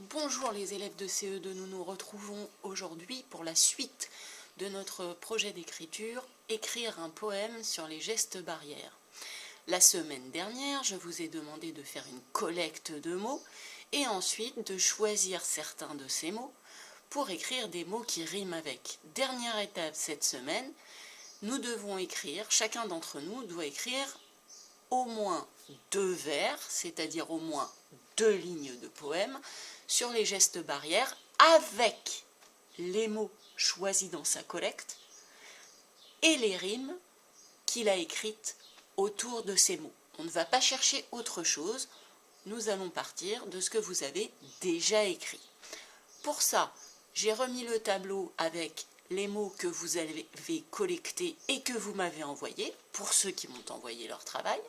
Bonjour les élèves de CE2, nous nous retrouvons aujourd'hui pour la suite de notre projet d'écriture, écrire un poème sur les gestes barrières. La semaine dernière, je vous ai demandé de faire une collecte de mots et ensuite de choisir certains de ces mots pour écrire des mots qui riment avec. Dernière étape cette semaine, nous devons écrire, chacun d'entre nous doit écrire au moins 2 vers, c'est-à-dire au moins 2 lignes de poème, sur les gestes barrières avec les mots choisis dans sa collecte et les rimes qu'il a écrites autour de ces mots. On ne va pas chercher autre chose, nous allons partir de ce que vous avez déjà écrit. Pour ça, j'ai remis le tableau avec les mots que vous avez collectés et que vous m'avez envoyés, pour ceux qui m'ont envoyé leur travail.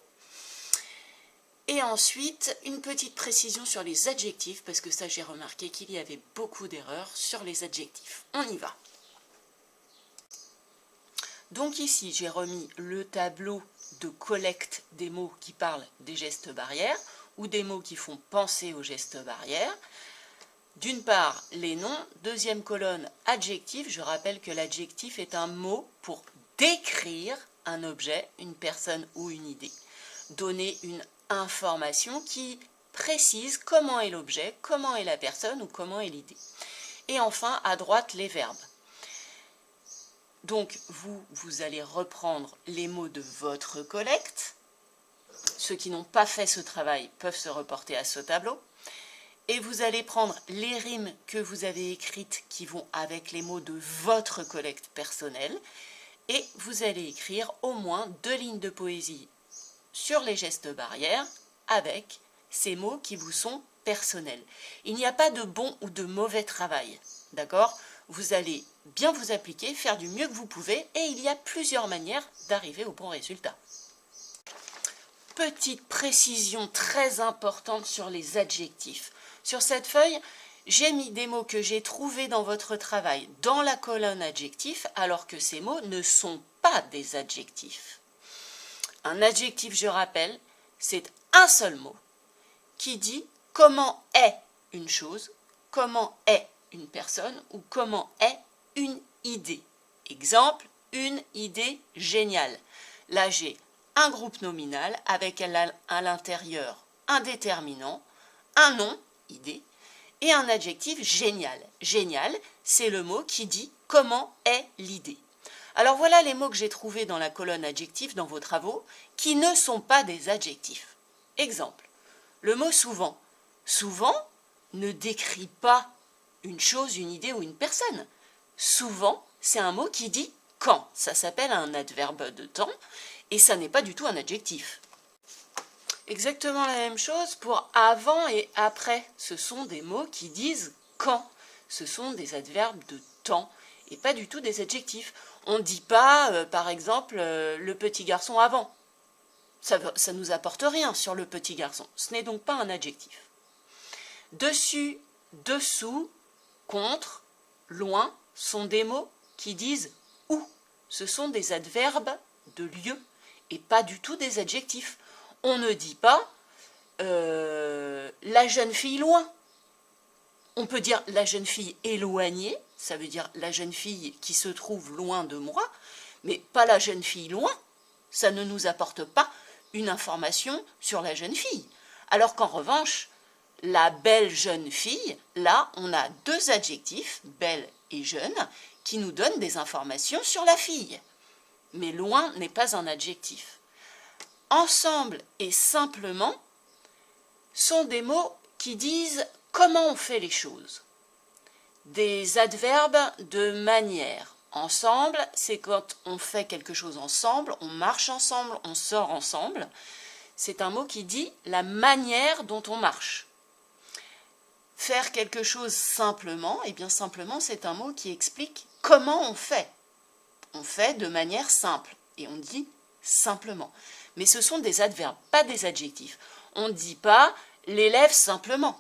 Et ensuite, une petite précision sur les adjectifs, parce que ça j'ai remarqué qu'il y avait beaucoup d'erreurs sur les adjectifs. On y va. Donc ici, j'ai remis le tableau de collecte des mots qui parlent des gestes barrières, ou des mots qui font penser aux gestes barrières. D'une part, les noms. Deuxième colonne, adjectif. Je rappelle que l'adjectif est un mot pour décrire un objet, une personne ou une idée. Donner une information qui précise comment est l'objet, comment est la personne ou comment est l'idée. Et enfin, à droite, les verbes. Donc, vous allez reprendre les mots de votre collecte. Ceux qui n'ont pas fait ce travail peuvent se reporter à ce tableau. Et vous allez prendre les rimes que vous avez écrites qui vont avec les mots de votre collecte personnelle. Et vous allez écrire au moins 2 lignes de poésie sur les gestes barrières avec ces mots qui vous sont personnels. Il n'y a pas de bon ou de mauvais travail, d'accord? Vous allez bien vous appliquer, faire du mieux que vous pouvez et il y a plusieurs manières d'arriver au bon résultat. Petite précision très importante sur les adjectifs. Sur cette feuille, j'ai mis des mots que j'ai trouvés dans votre travail dans la colonne adjectif alors que ces mots ne sont pas des adjectifs. Un adjectif, je rappelle, c'est un seul mot qui dit comment est une chose, comment est une personne ou comment est une idée. Exemple, une idée géniale. Là, j'ai un groupe nominal avec à l'intérieur un déterminant, un nom, idée, et un adjectif génial. Génial, c'est le mot qui dit comment est l'idée. Alors voilà les mots que j'ai trouvés dans la colonne adjectif dans vos travaux qui ne sont pas des adjectifs. Exemple, le mot souvent. Souvent ne décrit pas une chose, une idée ou une personne. Souvent, c'est un mot qui dit quand. Ça s'appelle un adverbe de temps et ça n'est pas du tout un adjectif. Exactement la même chose pour avant et après. Ce sont des mots qui disent quand. Ce sont des adverbes de temps et pas du tout des adjectifs. On ne dit pas, par exemple, le petit garçon avant. Ça ne nous apporte rien sur le petit garçon. Ce n'est donc pas un adjectif. Dessus, dessous, contre, loin sont des mots qui disent où. Ce sont des adverbes de lieu et pas du tout des adjectifs. On ne dit pas la jeune fille loin. On peut dire la jeune fille éloignée, ça veut dire la jeune fille qui se trouve loin de moi, mais pas la jeune fille loin. Ça ne nous apporte pas une information sur la jeune fille. Alors qu'en revanche, la belle jeune fille, là, on a 2 adjectifs, belle et jeune, qui nous donnent des informations sur la fille. Mais loin n'est pas un adjectif. Ensemble et simplement sont des mots qui disent comment on fait les choses. Des adverbes de manière. Ensemble, c'est quand on fait quelque chose ensemble, on marche ensemble, on sort ensemble. C'est un mot qui dit la manière dont on marche. Faire quelque chose simplement, et bien simplement, c'est un mot qui explique comment on fait. On fait de manière simple, et on dit simplement. Mais ce sont des adverbes, pas des adjectifs. On ne dit pas l'élève simplement.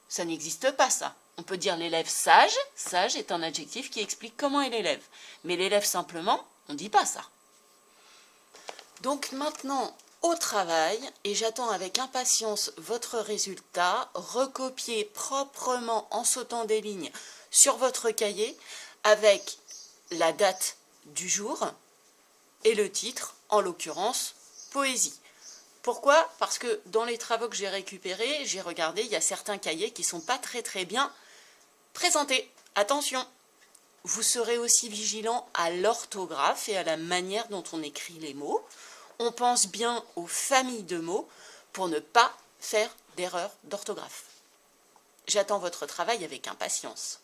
Ça n'existe pas, ça. On peut dire l'élève sage. Sage est un adjectif qui explique comment est l'élève. Mais l'élève simplement, on ne dit pas ça. Donc maintenant, au travail et j'attends avec impatience votre résultat, recopié proprement en sautant des lignes sur votre cahier avec la date du jour et le titre, en l'occurrence poésie. Pourquoi? Parce que dans les travaux que j'ai récupérés, j'ai regardé, il y a certains cahiers qui ne sont pas très bien présentés. Attention! Vous serez aussi vigilant à l'orthographe et à la manière dont on écrit les mots. On pense bien aux familles de mots pour ne pas faire d'erreur d'orthographe. J'attends votre travail avec impatience.